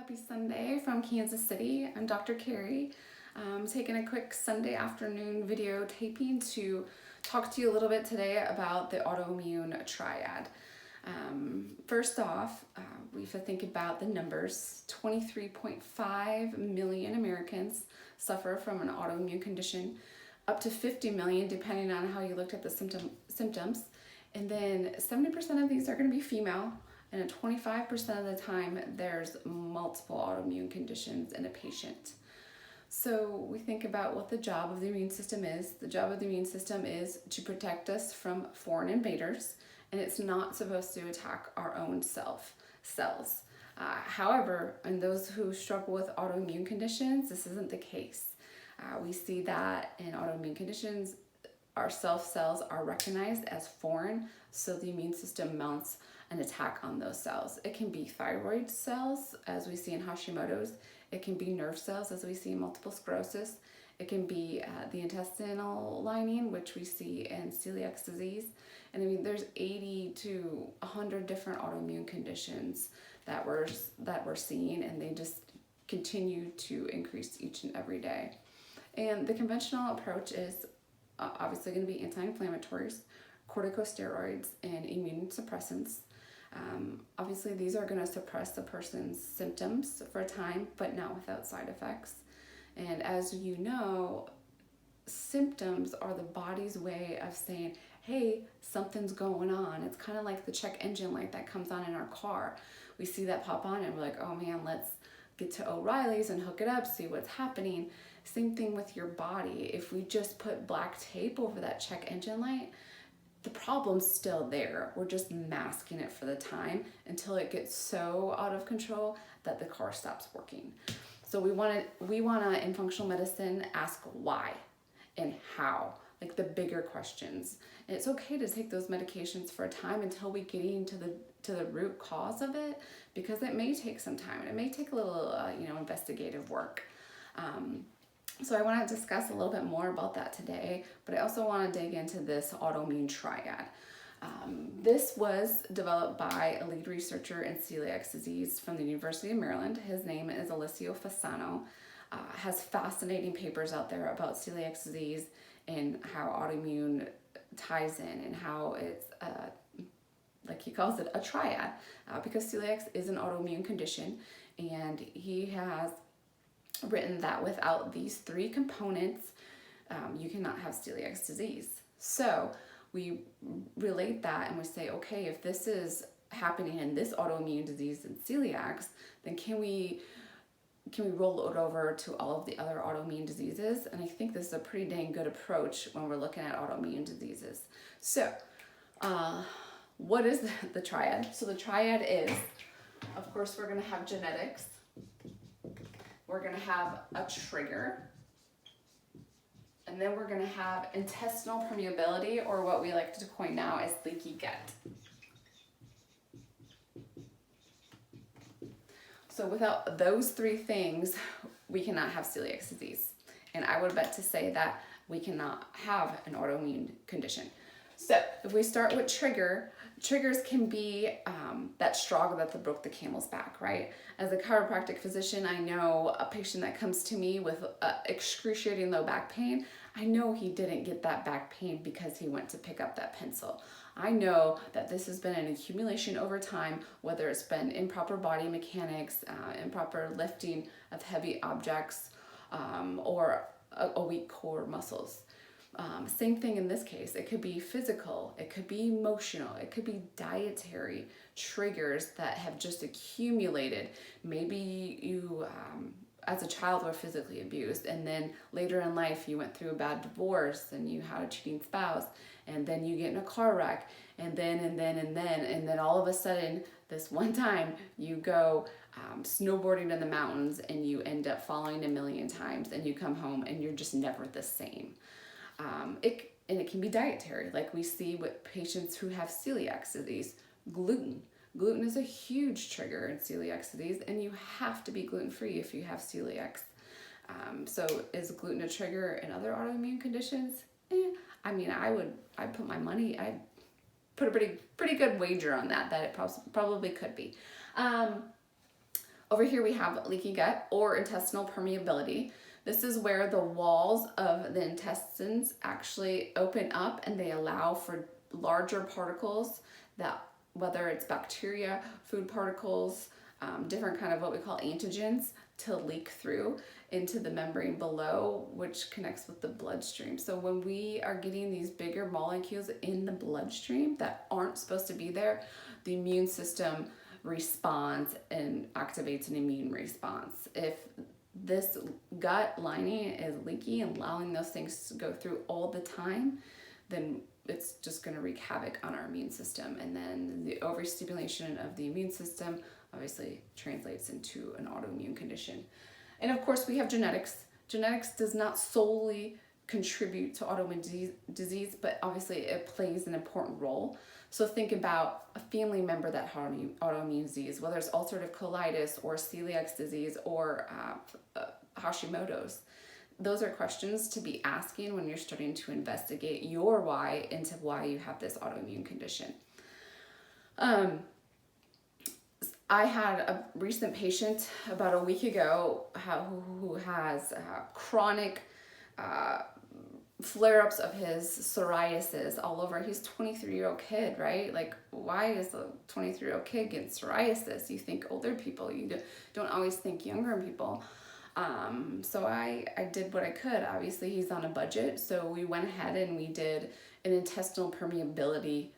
Happy Sunday from Kansas City. I'm Dr. Carrie. I'm taking a quick Sunday afternoon video taping to talk to you a little bit today about the autoimmune triad. First off, we have to think about the numbers. 23.5 million Americans suffer from an autoimmune condition, up to 50 million depending on how you looked at the symptoms. And then 70% of these are going to be female. And 25% of the time, there's multiple autoimmune conditions in a patient. So we think about what the job of the immune system is. The job of the immune system is to protect us from foreign invaders, and it's not supposed to attack our own cells. However, in those who struggle with autoimmune conditions, this isn't the case. We see that in autoimmune conditions, our self cells are recognized as foreign, so the immune system mounts an attack on those cells. It can be thyroid cells, as we see in Hashimoto's. It can be nerve cells, as we see in multiple sclerosis. It can be the intestinal lining, which we see in celiac disease. And I mean, there's 80 to 100 different autoimmune conditions that we're seeing, and they just continue to increase each and every day. And the conventional approach is obviously going to be anti-inflammatories, corticosteroids, and immune suppressants. Obviously, these are going to suppress the person's symptoms for a time, but not without side effects. And as you know, symptoms are the body's way of saying, hey, something's going on. It's kind of like the check engine light that comes on in our car. We see that pop on and we're like, oh man, let's get to O'Reilly's and hook it up, see what's happening. Same thing with your body. If we just put black tape over that check engine light, the problem's still there. We're just masking it for the time until it gets so out of control that the car stops working. So we want to in functional medicine ask why and how, like the bigger questions. And it's okay to take those medications for a time until we get into the root cause of it, because it may take some time and it may take a little investigative work. So I want to discuss a little bit more about that today, but I also want to dig into this autoimmune triad. This was developed by a lead researcher in celiac disease from the University of Maryland. His name is Alessio Fasano. Has fascinating papers out there about celiac disease and how autoimmune ties in, and how it's, like he calls it, a triad, because celiac is an autoimmune condition, and he has written that without these three components, you cannot have celiac disease. So we relate that and we say, okay, if this is happening in this autoimmune disease in celiac, then can we roll it over to all of the other autoimmune diseases? And I think this is a pretty dang good approach when we're looking at autoimmune diseases. So what is the triad? So the triad is, of course, we're going to have genetics. We're going to have a trigger, and then we're going to have intestinal permeability, or what we like to coin now as leaky gut. So without those three things, we cannot have celiac disease. And I would bet to say that we cannot have an autoimmune condition. So if we start with triggers can be that straw that broke the camel's back, right? As a chiropractic physician, I know a patient that comes to me with excruciating low back pain. I know he didn't get that back pain because he went to pick up that pencil. I know that this has been an accumulation over time, whether it's been improper body mechanics, improper lifting of heavy objects, or a weak core muscles. Same thing in this case. It could be physical, it could be emotional, it could be dietary triggers that have just accumulated. Maybe you, as a child, were physically abused, and then later in life you went through a bad divorce and you had a cheating spouse, and then you get in a car wreck, and then all of a sudden, this one time you go snowboarding in the mountains and you end up falling a million times, and you come home and you're just never the same. It can be dietary, like we see with patients who have celiac disease. Gluten is a huge trigger in celiac disease, and you have to be gluten-free if you have celiac. So is gluten a trigger in other autoimmune conditions? I mean, I'd put my money, I'd put a pretty good wager on that it probably could be. Over here we have leaky gut or intestinal permeability. This is where the walls of the intestines actually open up and they allow for larger particles, that whether it's bacteria, food particles, different kind of what we call antigens, to leak through into the membrane below, which connects with the bloodstream. So when we are getting these bigger molecules in the bloodstream that aren't supposed to be there, the immune system responds and activates an immune response. If this gut lining is leaky and allowing those things to go through all the time, then it's just going to wreak havoc on our immune system. And then the overstimulation of the immune system obviously translates into an autoimmune condition. And of course, we have genetics. Genetics does not solely contribute to autoimmune disease, but obviously it plays an important role. So think about a family member that had autoimmune disease, whether it's ulcerative colitis or celiac disease or Hashimoto's. Those are questions to be asking when you're starting to investigate your why into why you have this autoimmune condition. I had a recent patient about a week ago who has chronic flare-ups of his psoriasis all over. He's a 23-year-old kid, right? Like, why is a 23-year-old kid getting psoriasis? You think older people, you don't always think younger people. So I did what I could. Obviously, he's on a budget, so we went ahead and we did an intestinal permeability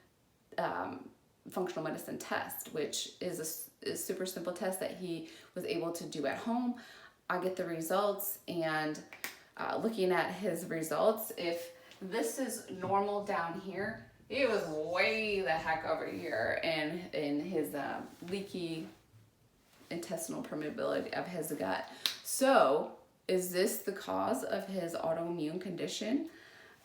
functional medicine test, which is a super simple test that he was able to do at home. I get the results, and looking at his results, if this is normal down here, it was way the heck over here in his leaky intestinal permeability of his gut. So is this the cause of his autoimmune condition?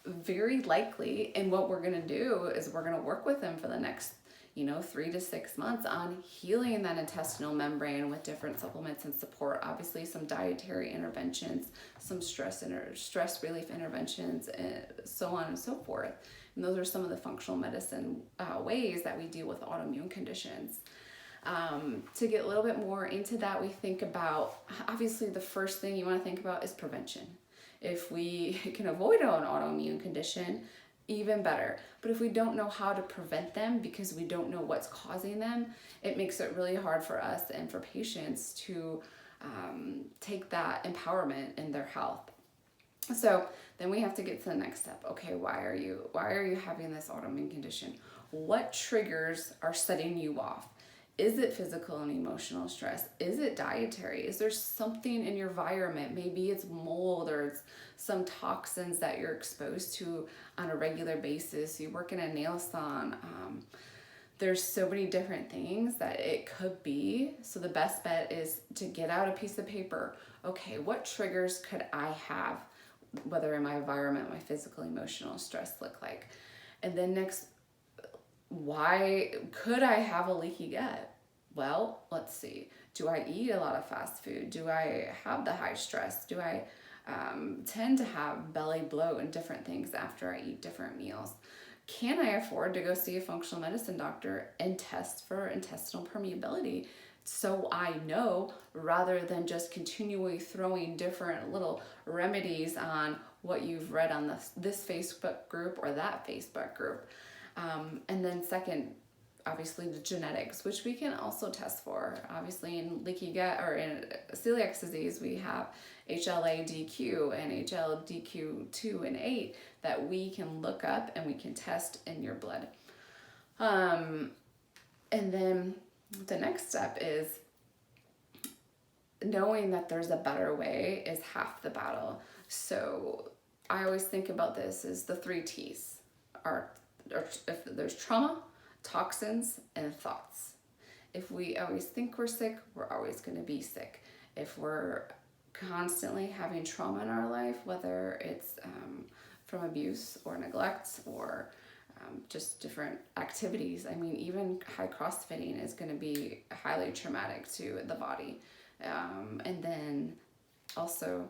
Very likely. And what we're going to do is we're going to work with him for the next 3 to 6 months on healing that intestinal membrane with different supplements and support. Obviously, some dietary interventions, some stress relief interventions, and so on and so forth. And those are some of the functional medicine ways that we deal with autoimmune conditions. To get a little bit more into that, we think about, obviously the first thing you want to think about is prevention. If we can avoid an autoimmune condition, even better. But if we don't know how to prevent them because we don't know what's causing them, it makes it really hard for us and for patients to take that empowerment in their health. So then we have to get to the next step. Okay, why are you having this autoimmune condition? What triggers are setting you off? Is it physical and emotional stress? Is it dietary? Is there something in your environment? Maybe it's mold or it's some toxins that you're exposed to on a regular basis. You work in a nail salon. There's so many different things that it could be. So the best bet is to get out a piece of paper. Okay, what triggers could I have, whether in my environment, my physical, emotional stress look like? And then next, why could I have a leaky gut? Well, let's see. Do I eat a lot of fast food? Do I have the high stress? Do I tend to have belly bloat and different things after I eat different meals? Can I afford to go see a functional medicine doctor and test for intestinal permeability so I know, rather than just continually throwing different little remedies on what you've read on this Facebook group or that Facebook group? And then second, obviously the genetics, which we can also test for. Obviously in leaky gut or in celiac disease, we have HLA-DQ and HLA-DQ2 and 8 that we can look up and we can test in your blood. And then the next step is knowing that there's a better way is half the battle. So I always think about this as the 3 T's are, if there's trauma, toxins, and thoughts. If we always think we're sick, we're always going to be sick. If we're constantly having trauma in our life, whether it's from abuse or neglect or just different activities. I mean, even high crossfitting is going to be highly traumatic to the body. And then also,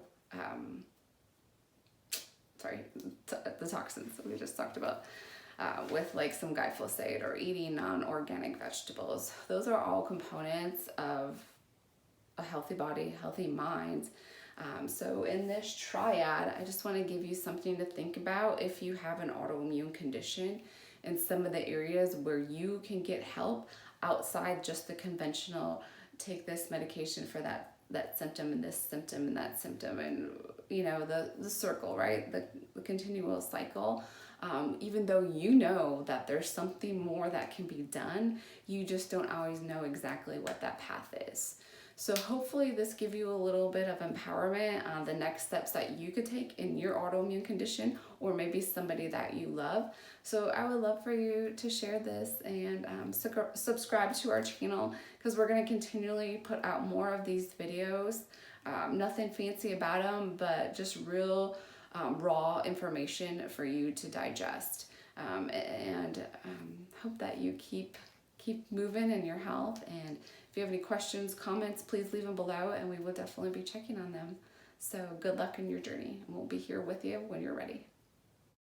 the toxins that we just talked about. With like some glyphosate or eating non-organic vegetables. Those are all components of a healthy body, healthy mind. So in this triad, I just want to give you something to think about if you have an autoimmune condition and some of the areas where you can get help outside just the conventional take this medication for that symptom and this symptom and that symptom, and the circle, right? The continual cycle. Even though you know that there's something more that can be done, you just don't always know exactly what that path is. So hopefully this gives you a little bit of empowerment on the next steps that you could take in your autoimmune condition, or maybe somebody that you love. So I would love for you to share this and subscribe to our channel, because we're going to continually put out more of these videos. Nothing fancy about them, but just real raw information for you to digest. And hope that you keep moving in your health. And if you have any questions, comments, please leave them below, and we will definitely be checking on them. So good luck in your journey, and we'll be here with you when you're ready.